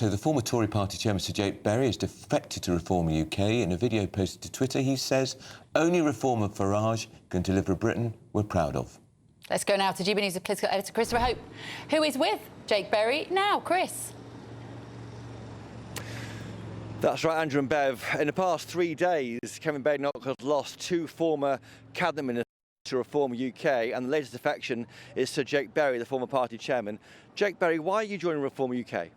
So the former Tory party chairman, Sir Jake Berry, has defected to Reform UK. In a video posted to Twitter, he says, only Reformer Farage can deliver a Britain we're proud of. Let's go now to GB News' political editor, Christopher Hope, who is with Jake Berry now. Chris. That's right, Andrew and Bev. In the past 3 days, Kevin Badenoch has lost two former cabinet ministers to Reform UK, and the latest defection is Sir Jake Berry, the former party chairman. Jake Berry, why are you joining Reform UK?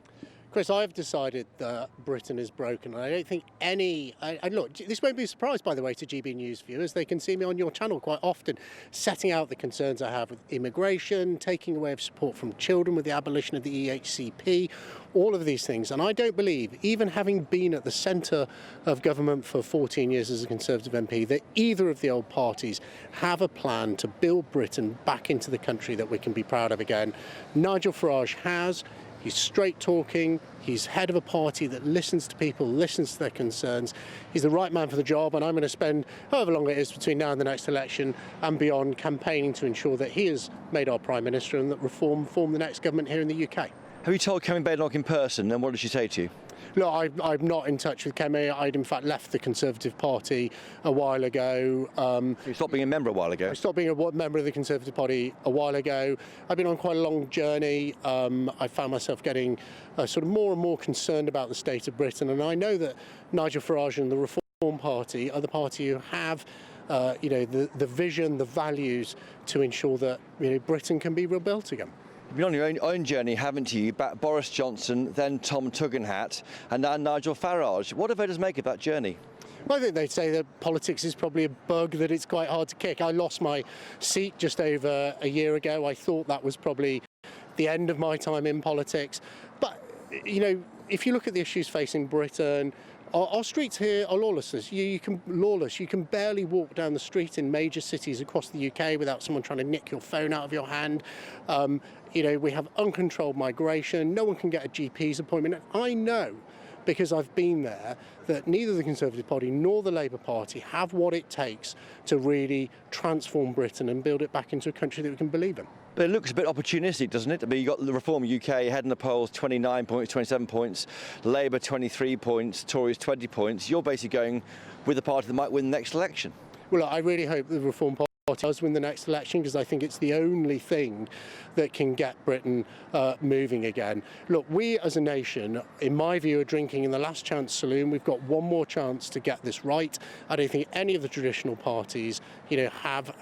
Chris, I've decided that Britain is broken. I don't think any... look, this won't be a surprise, by the way, to GB News viewers. They can see me on your channel quite often, setting out the concerns I have with immigration, taking away of support from children with the abolition of the EHCP, all of these things. And I don't believe, even having been at the centre of government for 14 years as a Conservative MP, that either of the old parties have a plan to build Britain back into the country that we can be proud of again. Nigel Farage has. He's straight talking, he's head of a party that listens to people, listens to their concerns. He's the right man for the job, and I'm going to spend however long it is between now and the next election and beyond campaigning to ensure that he is made our Prime Minister and that Reform form the next government here in the UK. Have you told Kevin Badenoch in person, and what did she say to you? No, I'm not in touch with Kemi. I'd in fact left the Conservative Party a while ago. You stopped being a member a while ago? I stopped being a member of the Conservative Party a while ago. I've been on quite a long journey. I found myself getting sort of more and more concerned about the state of Britain, and I know that Nigel Farage and the Reform Party are the party who have the vision, the values to ensure that Britain can be rebuilt again. You've been on your own journey, haven't you? Back Boris Johnson, then Tom Tugendhat, and now Nigel Farage. What do voters make of that journey? Well, I think they'd say that politics is probably a bug that it's quite hard to kick. I lost my seat just over a year ago. I thought that was probably the end of my time in politics. But, if you look at the issues facing Britain, our streets here are lawless. You can barely walk down the street in major cities across the UK without someone trying to nick your phone out of your hand. We have uncontrolled migration. No one can get a GP's appointment. And I know, because I've been there, that neither the Conservative Party nor the Labour Party have what it takes to really transform Britain and build it back into a country that we can believe in. But it looks a bit opportunistic, doesn't it? I mean, you've got the Reform UK ahead in the polls, 29 points, 27 points, Labour 23 points, Tories 20 points. You're basically going with the party that might win the next election. Well, I really hope the Reform Party does win the next election, because I think it's the only thing that can get Britain moving again. Look, we as a nation, in my view, are drinking in the last chance saloon. We've got one more chance to get this right. I don't think any of the traditional parties, have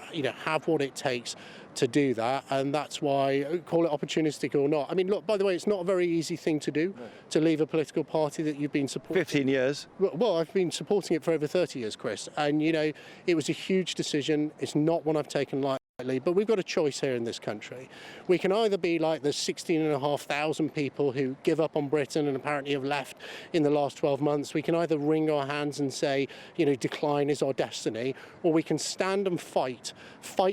what it takes to do that, and that's why, call it opportunistic or not. I mean, look, by the way, it's not a very easy thing to do, to leave a political party that you've been supporting. 15 years. Well, I've been supporting it for over 30 years, Chris, and it was a huge decision. It's not one I've taken lightly, but we've got a choice here in this country. We can either be like the 16,500 people who give up on Britain and apparently have left in the last 12 months. We can either wring our hands and say, decline is our destiny, or we can stand and fight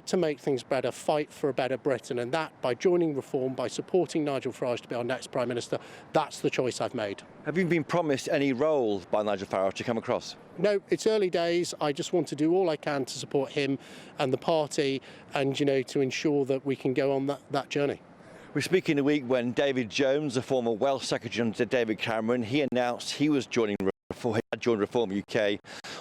to make things better, fight for a better Britain. And that, by joining Reform, by supporting Nigel Farage to be our next Prime Minister, that's the choice I've made. Have you been promised any role by Nigel Farage to come across? No, it's early days. I just want to do all I can to support him and the party, and to ensure that we can go on that journey. We're speaking a week when David Jones, the former Welsh Secretary under David Cameron, he announced he was joining Reform UK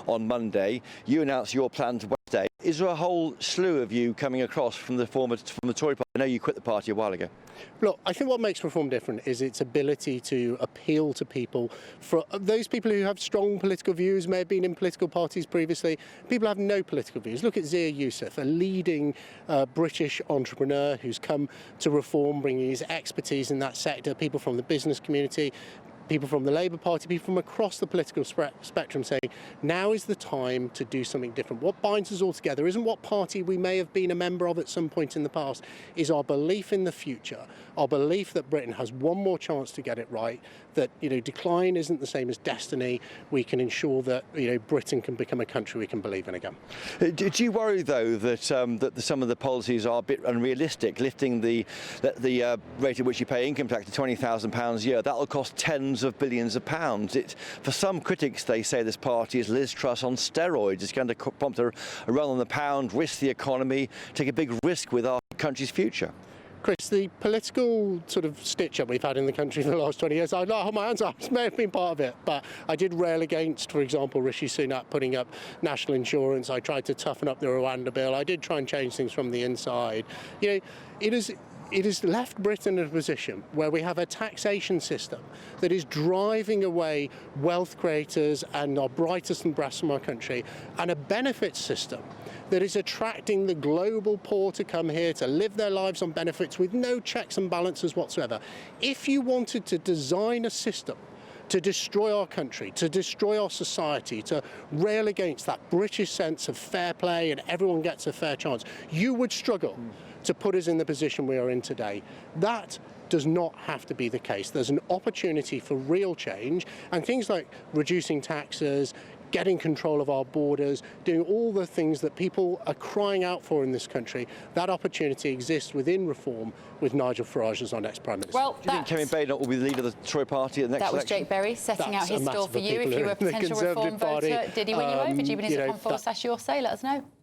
on Monday. You announced your plans Wednesday. Is there a whole slew of you coming across from the Tory party? I know you quit the party a while ago. Look, I think what makes Reform different is its ability to appeal to people. For those people who have strong political views, may have been in political parties previously, people have no political views. Look at Zia Youssef, a leading British entrepreneur who's come to Reform, bringing his expertise in that sector, people from the business community, people from the Labour Party, people from across the political spectrum saying, now is the time to do something different. What binds us all together isn't what party we may have been a member of at some point in the past, is our belief in the future, our belief that Britain has one more chance to get it right, that decline isn't the same as destiny. We can ensure that Britain can become a country we can believe in again. Do you worry though that some of the policies are a bit unrealistic, lifting the rate at which you pay income tax to £20,000 a year? That'll cost tens of billions of pounds. For some critics, they say this party is Liz Truss on steroids. It's going to prompt a run on the pound, risk the economy, take a big risk with our country's future. Chris, the political sort of stitch-up we've had in the country for the last 20 years, I'd not hold my hands up. I may have been part of it, but I did rail against, for example, Rishi Sunak putting up national insurance. I tried to toughen up the Rwanda bill. I did try and change things from the inside. You know, it has left Britain in a position where we have a taxation system that is driving away wealth creators and our brightest and best from our country, and a benefits system that is attracting the global poor to come here to live their lives on benefits with no checks and balances whatsoever. If you wanted to design a system to destroy our country, to destroy our society, to rail against that British sense of fair play and everyone gets a fair chance, you would struggle to put us in the position we are in today. That does not have to be the case. There's an opportunity for real change, and things like reducing taxes, getting control of our borders, doing all the things that people are crying out for in this country, that opportunity exists within reform with Nigel Farage as our next Prime Minister. Well, Do you think Kevin Bayliss will be the leader of the Tory party at the next that was election? Jake Berry setting out his stall for you. If you were a potential reform voter, did he win you over? Do you believe it's on force? That's your say. Let us know.